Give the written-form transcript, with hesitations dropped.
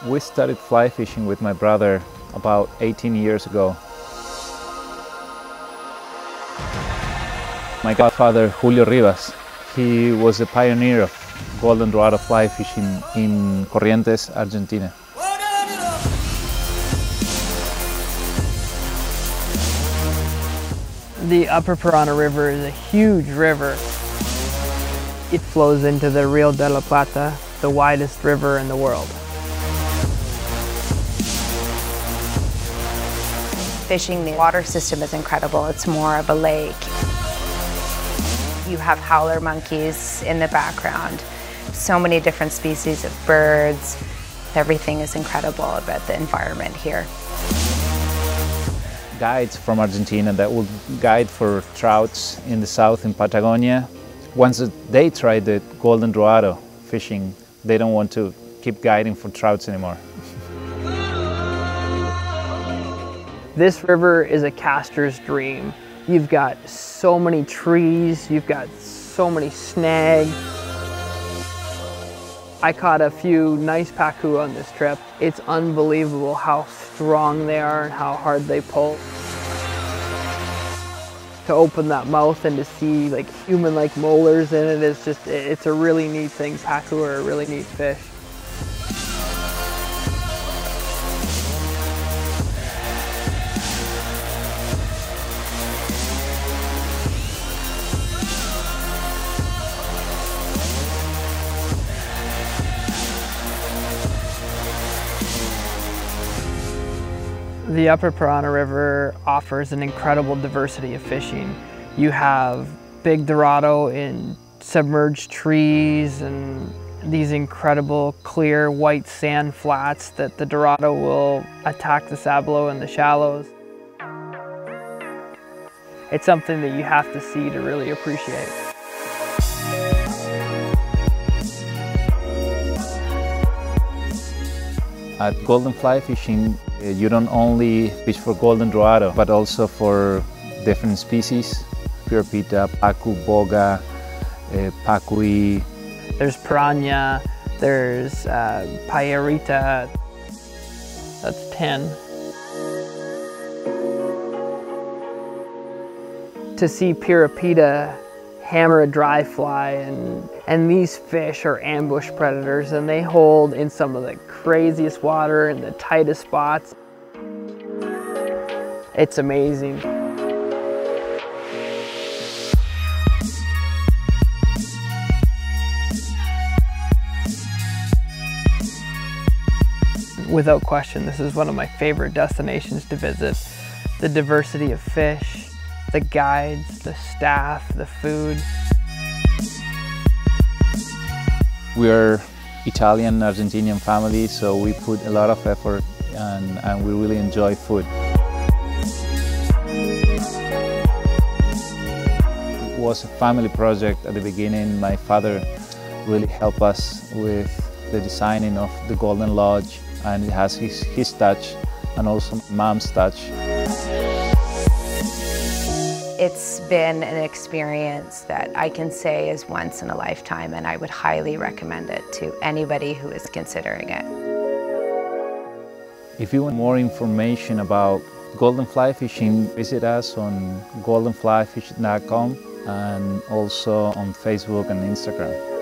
We started fly fishing with my brother about 18 years ago. My godfather, Julio Rivas, he was the pioneer of Golden Dorado fly fishing in Corrientes, Argentina. The Upper Parana River is a huge river. It flows into the Rio de la Plata, the widest river in the world. Fishing, the water system is incredible. It's more of a lake. You have howler monkeys in the background. So many different species of birds. Everything is incredible about the environment here. Guides from Argentina that will guide for trouts in the south in Patagonia. Once they try the Golden Dorado fishing, they don't want to keep guiding for trouts anymore. This river is a caster's dream. You've got so many trees, you've got so many snags. I caught a few nice pacu on this trip. It's unbelievable how strong they are and how hard they pull. To open that mouth and to see like human-like molars in it is just, it's a really neat thing. Pacu are a really neat fish. The Upper Parana River offers an incredible diversity of fishing. You have big Dorado in submerged trees and these incredible clear white sand flats that the Dorado will attack the sablo in the shallows. It's something that you have to see to really appreciate. At Golden Fly Fishing, you don't only fish for Golden Dorado, but also for different species. Pirapita, pacu, boga, pacui. There's piranha, there's payarita, that's 10. To see pirapita hammer a dry fly, and these fish are ambush predators and they hold in some of the craziest water and the tightest spots. It's amazing. Without question, this is one of my favorite destinations to visit. The diversity of fish, the guides, the staff, the food. We are Italian Argentinian family, so we put a lot of effort and we really enjoy food. It was a family project at the beginning. My father really helped us with the designing of the Golden Lodge, and it has his touch and also mom's touch. It's been an experience that I can say is once in a lifetime, and I would highly recommend it to anybody who is considering it. If you want more information about golden fly fishing, visit us on goldenflyfishing.com and also on Facebook and Instagram.